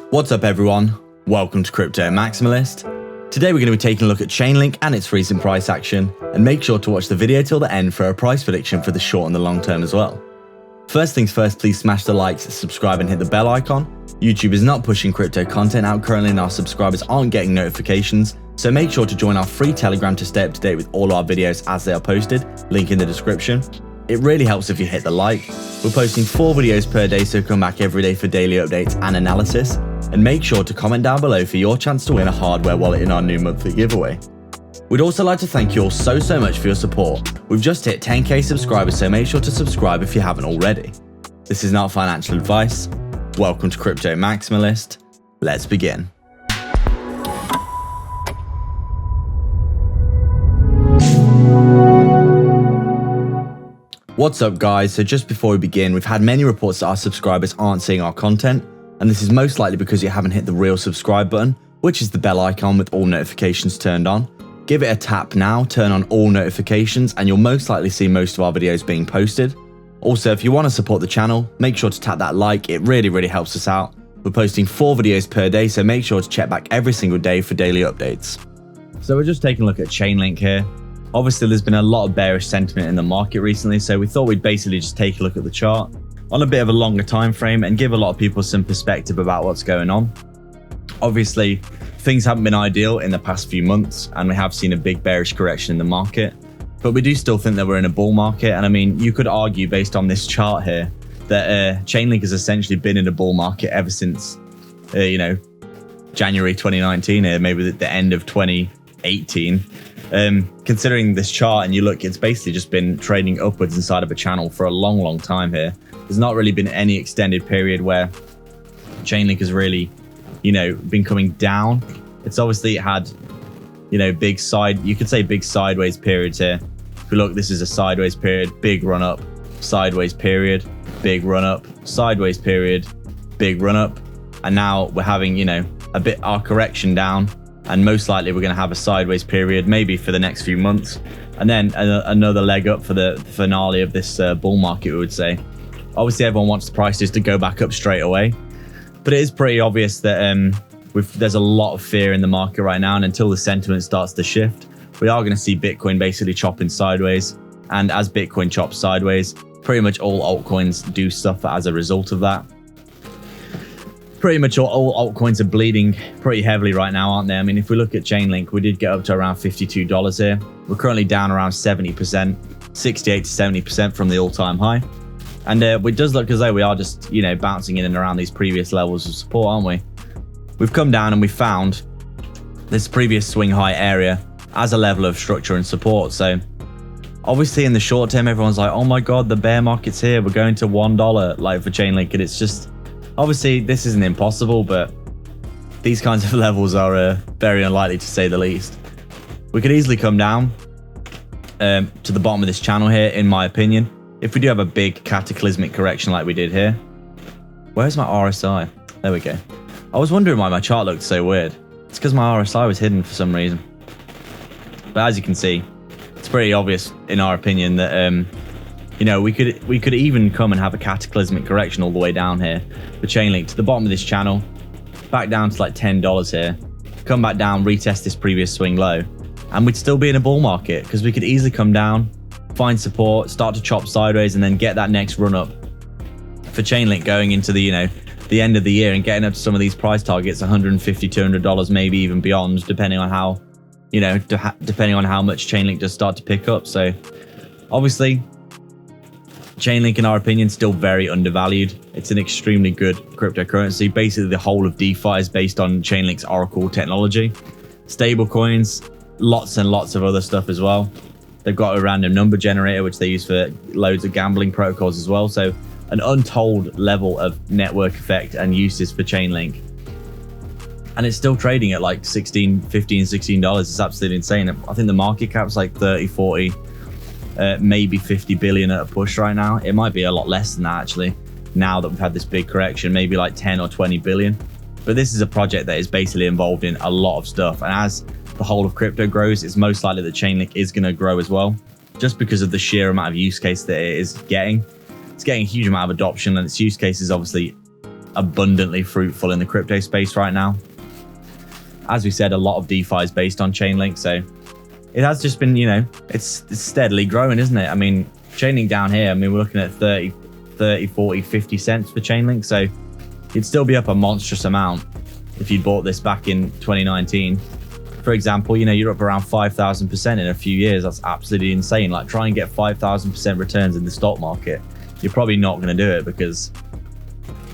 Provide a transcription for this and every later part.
What's up everyone, welcome to Crypto Maximalist. Today we're going to be taking a look at Chainlink and its recent price action, and make sure to watch the video till the end for a price prediction for the short and the long term as well. First things first, please smash the likes, subscribe and hit the bell icon. YouTube is not pushing crypto content out currently and our subscribers aren't getting notifications, so make sure to join our free Telegram to stay up to date with all our videos as they are posted, link in the description. It really helps if you hit the like. We're posting 4 videos per day, so come back every day for daily updates and analysis. And make sure to comment down below for your chance to win a hardware wallet in our new monthly giveaway. We'd also like to thank you all so much for your support. We've just hit 10k subscribers, so make sure to subscribe if you haven't already. This is not financial advice. Welcome to Crypto Maximalist. Let's begin. What's up guys, so just before we begin, we've had many reports that our subscribers aren't seeing our content, and this is most likely because you haven't hit the real subscribe button, which is the bell icon with all notifications turned on. Give it a tap now, turn on all notifications, and you'll most likely see most of our videos being posted. Also, if you want to support the channel, make sure to tap that like, it really helps us out. We're posting 4 videos per day, so make sure to check back every single day for daily updates. So we're just taking a look at Chainlink here. Obviously, there's been a lot of bearish sentiment in the market recently, so we thought we'd basically just take a look at the chart on a bit of a longer time frame and give a lot of people some perspective about what's going on. Obviously, things haven't been ideal in the past few months, and we have seen a big bearish correction in the market, but we do still think that we're in a bull market. And I mean, you could argue based on this chart here that Chainlink has essentially been in a bull market ever since, January 2019 here, maybe the end of 2018. Considering this chart and you look, it's basically just been trading upwards inside of a channel for a long time here. There's not really been any extended period where Chainlink has really, been coming down. It's obviously had, big sideways periods here. If we look, this is a sideways period, big run up, sideways period, big run up, sideways period, big run up. And now we're having, our correction down. And most likely we're going to have a sideways period, maybe for the next few months. And then another leg up for the finale of this bull market, we would say. Obviously, everyone wants the prices to go back up straight away. But it is pretty obvious that there's a lot of fear in the market right now. And until the sentiment starts to shift, we are going to see Bitcoin basically chopping sideways. And as Bitcoin chops sideways, pretty much all altcoins do suffer as a result of that. Pretty much all altcoins are bleeding pretty heavily right now, aren't they? I mean, if we look at Chainlink, we did get up to around $52 here. We're currently down around 70%, 68 to 70% from the all-time high. And it does look as though we are just, bouncing in and around these previous levels of support, aren't we? We've come down and we found this previous swing high area as a level of structure and support. So obviously in the short term, everyone's like, oh my God, the bear market's here. We're going to $1 like for Chainlink. And it's just, obviously, this isn't impossible, but these kinds of levels are very unlikely to say the least. We could easily come down to the bottom of this channel here, in my opinion, if we do have a big cataclysmic correction like we did here. Where's my RSI? There we go. I was wondering why my chart looked so weird. It's because my RSI was hidden for some reason. But as you can see, it's pretty obvious, in our opinion, that we could even come and have a cataclysmic correction all the way down here for Chainlink to the bottom of this channel, back down to like $10 here, come back down, retest this previous swing low, and we'd still be in a bull market because we could easily come down, find support, start to chop sideways, and then get that next run up for Chainlink going into the the end of the year and getting up to some of these price targets, $150, $200, maybe even beyond, depending on how depending on how much Chainlink does start to pick up. So obviously, Chainlink, in our opinion, still very undervalued. It's an extremely good cryptocurrency. Basically, the whole of DeFi is based on Chainlink's Oracle technology. Stablecoins, lots and lots of other stuff as well. They've got a random number generator, which they use for loads of gambling protocols as well. So an untold level of network effect and uses for Chainlink. And it's still trading at like $16, $15, $16. It's absolutely insane. I think the market cap's like 30, 40, maybe 50 billion at a push right now. It might be a lot less than that actually, now that we've had this big correction, maybe like 10 or 20 billion. But this is a project that is basically involved in a lot of stuff. And as the whole of crypto grows, it's most likely that Chainlink is going to grow as well, just because of the sheer amount of use case that it is getting. It's getting a huge amount of adoption, and its use case is obviously abundantly fruitful in the crypto space right now. As we said, a lot of DeFi is based on Chainlink, so it has just been, it's steadily growing, isn't it? I mean, Chainlink down here, I mean, we're looking at 30, 40, 50 cents for Chainlink, so it'd still be up a monstrous amount if you bought this back in 2019. For example, you're up around 5,000% in a few years. That's absolutely insane. Like, try and get 5,000% returns in the stock market. You're probably not going to do it because,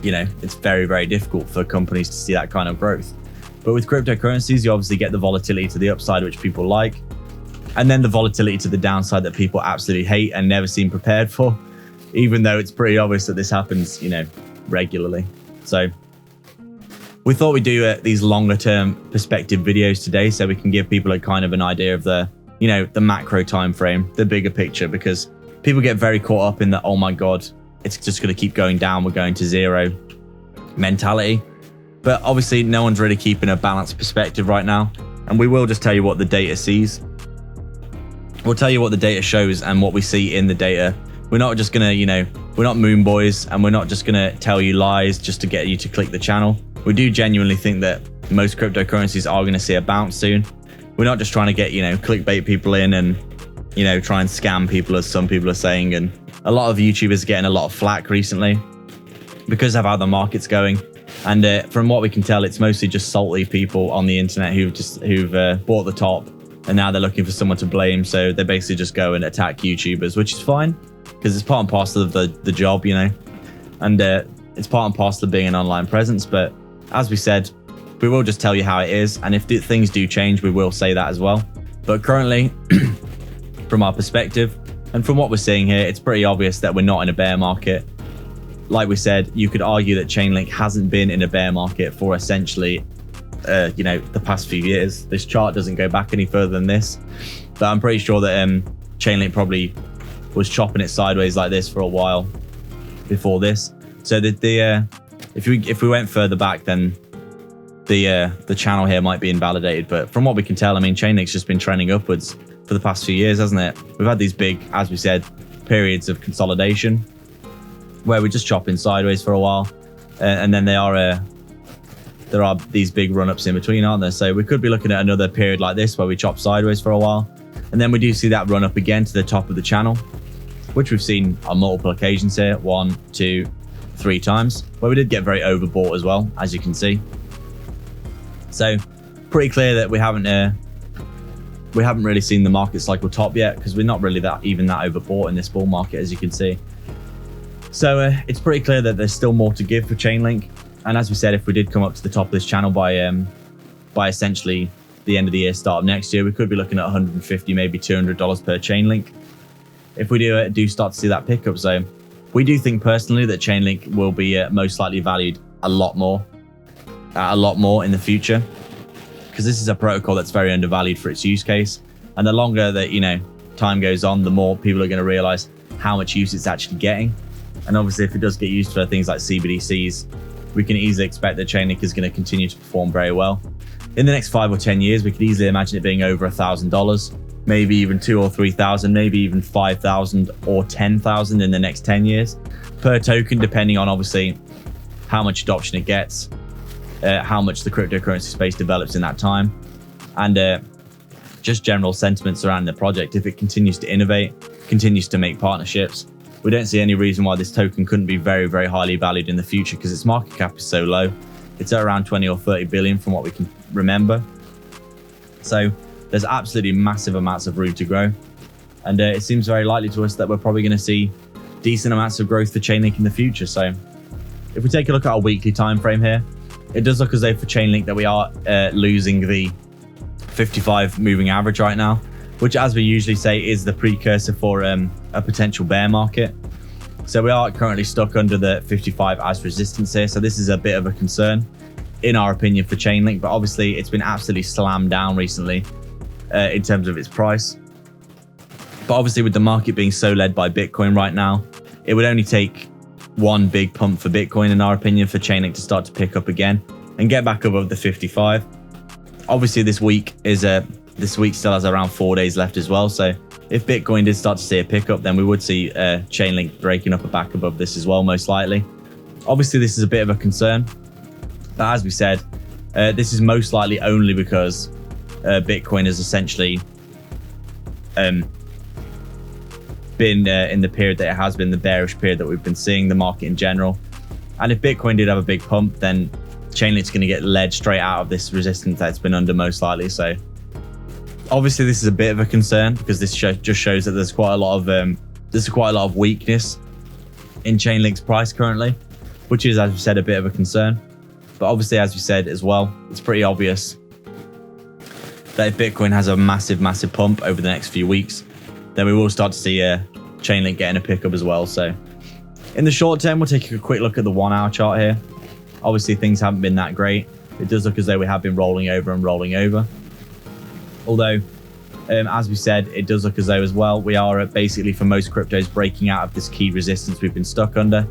it's very, very difficult for companies to see that kind of growth. But with cryptocurrencies, you obviously get the volatility to the upside, which people like, and then the volatility to the downside that people absolutely hate and never seem prepared for, even though it's pretty obvious that this happens, regularly. So we thought we'd do these longer term perspective videos today so we can give people a kind of an idea of the, the macro time frame, the bigger picture, because people get very caught up in the, oh my God, it's just going to keep going down, we're going to zero mentality. But obviously no one's really keeping a balanced perspective right now. And we will just tell you what the data sees. We'll tell you what the data shows and what we see in the data. We're not just going to, we're not moon boys, and we're not just going to tell you lies just to get you to click the channel. We do genuinely think that most cryptocurrencies are going to see a bounce soon. We're not just trying to get, clickbait people in and, try and scam people, as some people are saying. And a lot of YouTubers are getting a lot of flack recently because of how the market's going. And from what we can tell, it's mostly just salty people on the internet who've bought the top, and now they're looking for someone to blame. So they basically just go and attack YouTubers, which is fine because it's part and parcel of the job, and it's part and parcel of being an online presence. But as we said, we will just tell you how it is. And if things do change, we will say that as well. But currently, from our perspective and from what we're seeing here, it's pretty obvious that we're not in a bear market. Like we said, you could argue that Chainlink hasn't been in a bear market for essentially, the past few years. This chart doesn't go back any further than this, but I'm pretty sure that Chainlink probably was chopping it sideways like this for a while before this. So if we went further back, then the channel here might be invalidated. But from what we can tell, I mean, Chainlink's just been trending upwards for the past few years, hasn't it? We've had these big, as we said, periods of consolidation where we're just chopping sideways for a while, and then there are these big run-ups in between, aren't there? So we could be looking at another period like this where we chop sideways for a while, and then we do see that run up again to the top of the channel, which we've seen on multiple occasions here, 1, 2, 3 times, where we did get very overbought as well, as you can see. So pretty clear that we haven't really seen the market cycle top yet, because we're not really even that overbought in this bull market, as you can see. So it's pretty clear that there's still more to give for Chainlink. And as we said, if we did come up to the top of this channel by essentially the end of the year, start of next year, we could be looking at $150, maybe $200 per Chainlink. If we do start to see that pickup. So we do think personally that Chainlink will be most likely valued a lot more in the future, because this is a protocol that's very undervalued for its use case. And the longer that, time goes on, the more people are going to realize how much use it's actually getting. And obviously, if it does get used for things like CBDCs, we can easily expect that Chainlink is going to continue to perform very well. In the next 5 or 10 years, we could easily imagine it being over $1,000, maybe even 2,000 or 3,000, maybe even 5,000 or 10,000 in the next 10 years per token, depending on obviously how much adoption it gets, how much the cryptocurrency space develops in that time, and just general sentiments around the project. If it continues to innovate, continues to make partnerships, we don't see any reason why this token couldn't be very, very highly valued in the future, because its market cap is so low. It's at around 20 or 30 billion from what we can remember. So there's absolutely massive amounts of room to grow. And it seems very likely to us that we're probably going to see decent amounts of growth for Chainlink in the future. So if we take a look at our weekly time frame here, it does look as though for Chainlink that we are losing the 55 moving average right now, which, as we usually say, is the precursor for a potential bear market. So we are currently stuck under the 55 as resistance here. So this is a bit of a concern, in our opinion, for Chainlink. But obviously, it's been absolutely slammed down recently in terms of its price. But obviously, with the market being so led by Bitcoin right now, it would only take one big pump for Bitcoin, in our opinion, for Chainlink to start to pick up again and get back above the 55. Obviously, this week still has around 4 days left as well. So if Bitcoin did start to see a pickup, then we would see Chainlink breaking up back above this as well, most likely. Obviously, this is a bit of a concern, but as we said, this is most likely only because Bitcoin has essentially been in the period that it has been, the bearish period that we've been seeing, the market in general. And if Bitcoin did have a big pump, then Chainlink's going to get led straight out of this resistance that it's been under most likely. So obviously this is a bit of a concern because this just shows that there's quite a lot of weakness in Chainlink's price currently, which is, as we said, a bit of a concern. But obviously, as we said as well, it's pretty obvious that if Bitcoin has a massive pump over the next few weeks, then we will start to see Chainlink getting a pickup as well. So in the short term, we'll take a quick look at the 1 hour chart here. Obviously, things haven't been that great. It does look as though we have been rolling over. Although, as we said, it does look as though as well, we are basically, for most cryptos, breaking out of this key resistance we've been stuck under.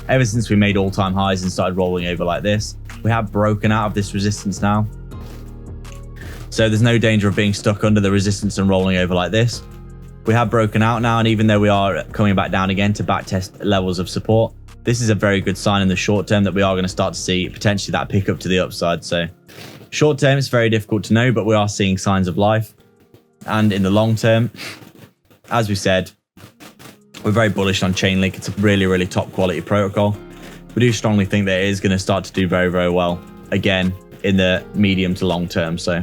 Ever since we made all-time highs and started rolling over like this, we have broken out of this resistance now. So there's no danger of being stuck under the resistance and rolling over like this. We have broken out now, and even though we are coming back down again to backtest levels of support, this is a very good sign in the short term that we are going to start to see potentially that pickup to the upside. So short term, it's very difficult to know, but we are seeing signs of life. And in the long term, as we said, we're very bullish on Chainlink. It's a really top quality protocol. We do strongly think that it is going to start to do very well again in the medium to long term. So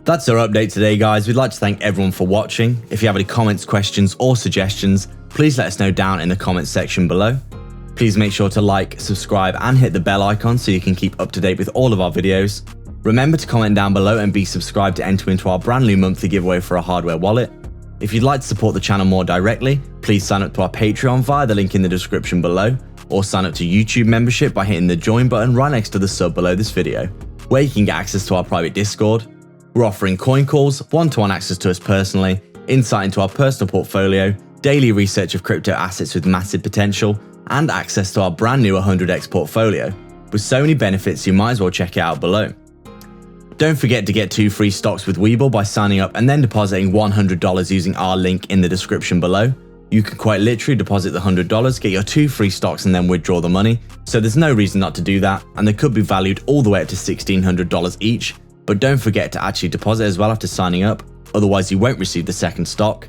that's our update today, guys. We'd like to thank everyone for watching. If you have any comments, questions, or suggestions, please let us know down in the comments section below. Please make sure to like, subscribe, and hit the bell icon so you can keep up to date with all of our videos. Remember to comment down below and be subscribed to enter into our brand new monthly giveaway for a hardware wallet. If you'd like to support the channel more directly, please sign up to our Patreon via the link in the description below, or sign up to YouTube membership by hitting the join button right next to the sub below this video, where you can get access to our private Discord. We're offering coin calls, one-to-one access to us personally, insight into our personal portfolio, daily research of crypto assets with massive potential, and access to our brand new 100x portfolio. With so many benefits, you might as well check it out below. Don't forget to get 2 free stocks with Webull by signing up and then depositing $100 using our link in the description below. You can quite literally deposit the $100, get your 2 free stocks, and then withdraw the money. So there's no reason not to do that, and they could be valued all the way up to $1,600 each. But don't forget to actually deposit as well after signing up, otherwise you won't receive the second stock.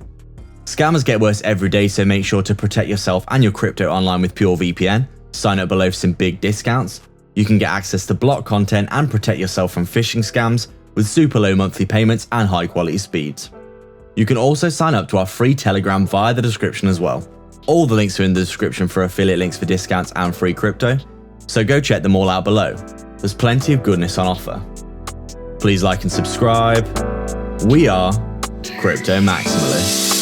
Scammers get worse every day, so make sure to protect yourself and your crypto online with PureVPN. Sign up below for some big discounts. You can get access to block content and protect yourself from phishing scams with super low monthly payments and high quality speeds. You can also sign up to our free Telegram via the description as well. All the links are in the description for affiliate links for discounts and free crypto, so go check them all out below. There's plenty of goodness on offer. Please like and subscribe. We are Crypto Maximalists.